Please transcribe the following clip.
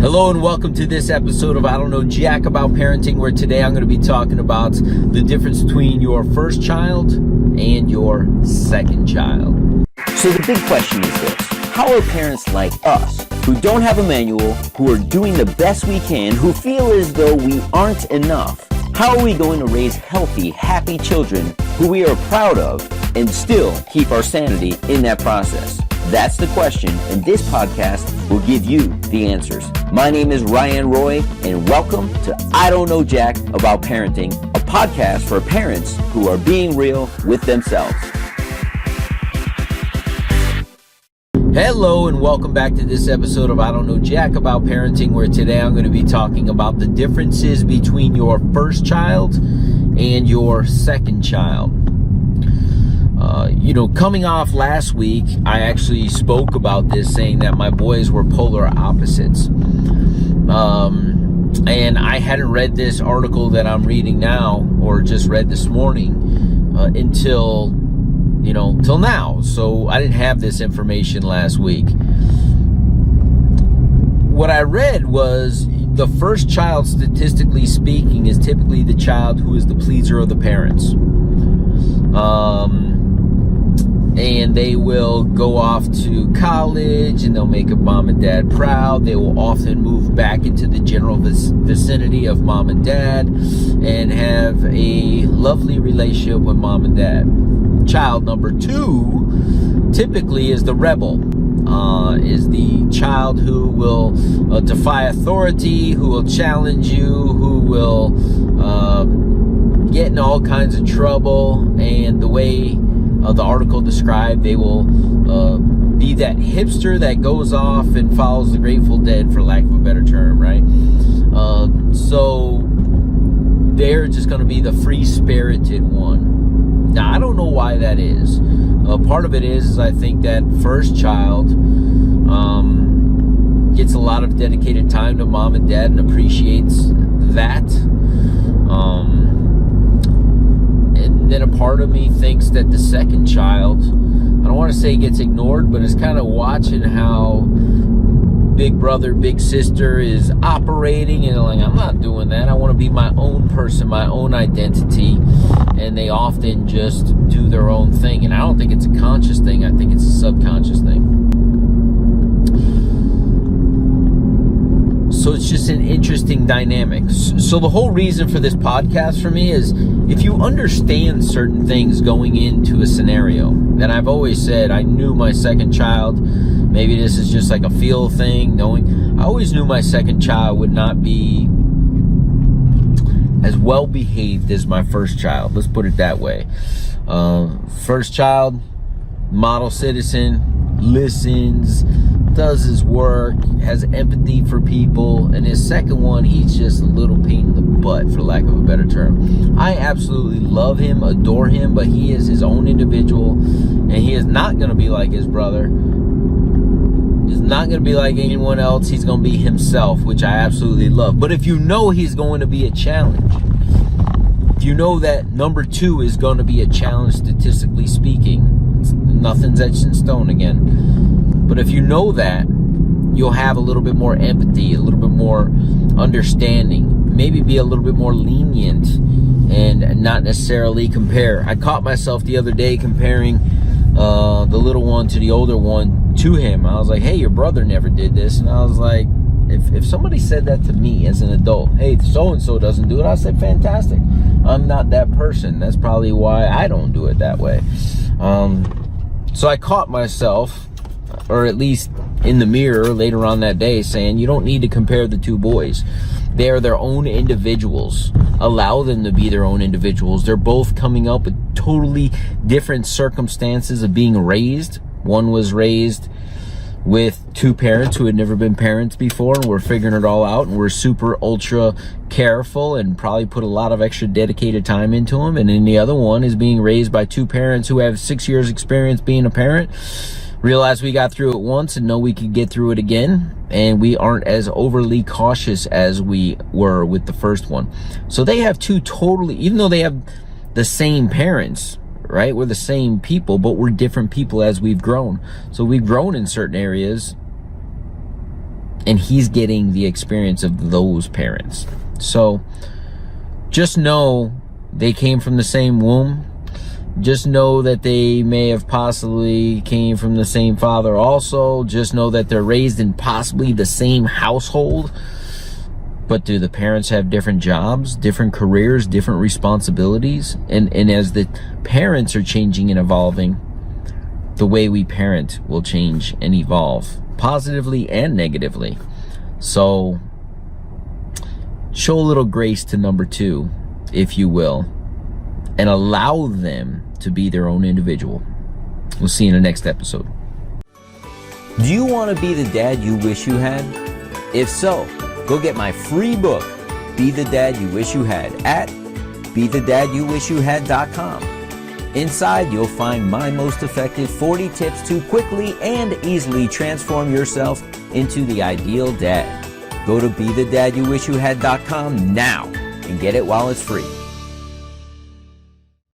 Hello and welcome to this episode of I Don't Know Jack About Parenting, where today I'm going to be talking about the difference between your first child and your second child. So the big question is this: how are parents like us, who don't have a manual, who are doing the best we can, who feel as though we aren't enough, how are we going to raise healthy, happy children who we are proud of and still keep our sanity in that process? That's the question, and this podcast will give you the answers. My name is Ryan Roy, and welcome to I Don't Know Jack About Parenting, a podcast for parents who are being real with themselves. Hello and welcome back to this episode of I Don't Know Jack About Parenting, where today I'm going to be talking about the differences between your first child and your second child. Coming off last week, I actually spoke about this, saying that my boys were polar opposites. And I hadn't read this article that I'm reading now, or just read this morning, till now. So I didn't have this information last week. What I read was the first child, statistically speaking, is typically the child who is the pleaser of the parents. And they will go off to college and they'll make mom and dad proud. They will often move back into the general vicinity of mom and dad and have a lovely relationship with mom and dad. Child number two typically is the rebel, is the child who will defy authority, who will challenge you, who will get in all kinds of trouble. And the way the article described, they will be that hipster that goes off and follows the Grateful Dead, for lack of a better term, right? So they're just going to be the free-spirited one. Now, I don't know why that is. Part of it is I think that first child gets a lot of dedicated time to mom and dad and appreciates that. And then a part of me thinks that the second child, I don't want to say gets ignored, but is kind of watching how big brother, big sister is operating, and like, I'm not doing that. I want to be my own person, my own identity. And they often just do their own thing. And I don't think it's a conscious thing. I think it's a subconscious thing. So it's just an interesting dynamic. So the whole reason for this podcast for me is, if you understand certain things going into a scenario, then I've always said I knew my second child, maybe this is just like a feel thing, I always knew my second child would not be as well behaved as my first child. Let's put it that way. First child, model citizen, listens, does his work, has empathy for people, and his second one, he's just a little pain in the butt, for lack of a better term. I absolutely love him, adore him, but he is his own individual, and he is not going to be like his brother. He's not going to be like anyone else. He's going to be himself, which I absolutely love. But if you know he's going to be a challenge, if you know that number two is going to be a challenge, statistically speaking, nothing's etched in stone again. But if you know that, you'll have a little bit more empathy, a little bit more understanding, maybe be a little bit more lenient and not necessarily compare. I caught myself the other day comparing the little one to the older one to him. I was like, hey, your brother never did this. And I was like, if somebody said that to me as an adult, hey, so-and-so doesn't do it, I said, fantastic. I'm not that person. That's probably why I don't do it that way. So I caught myself, or at least in the mirror later on that day, saying, you don't need to compare the two boys. They are their own individuals. Allow them to be their own individuals. They're both coming up with totally different circumstances of being raised. One was raised with two parents who had never been parents before, and we're figuring it all out, and we're super ultra careful and probably put a lot of extra dedicated time into them. And then the other one is being raised by two parents who have 6 years experience being a parent, realize we got through it once and know we could get through it again, and we aren't as overly cautious as we were with the first one. So they have two totally, even though they have the same parents, right? We're the same people, but we're different people as we've grown. So we've grown in certain areas and he's getting the experience of those parents. So just know they came from the same womb. Just know that they may have possibly came from the same father also. Just know that they're raised in possibly the same household. But do the parents have different jobs, different careers, different responsibilities? And as the parents are changing and evolving, the way we parent will change and evolve, positively and negatively. So show a little grace to number 2, if you will, and allow them to be their own individual. We'll see you in the next episode. Do you want to be the dad you wish you had? If so, go get my free book, Be the Dad You Wish You Had, at BeTheDadYouWishYouHad.com. Inside, you'll find my most effective 40 tips to quickly and easily transform yourself into the ideal dad. Go to BeTheDadYouWishYouHad.com now and get it while it's free.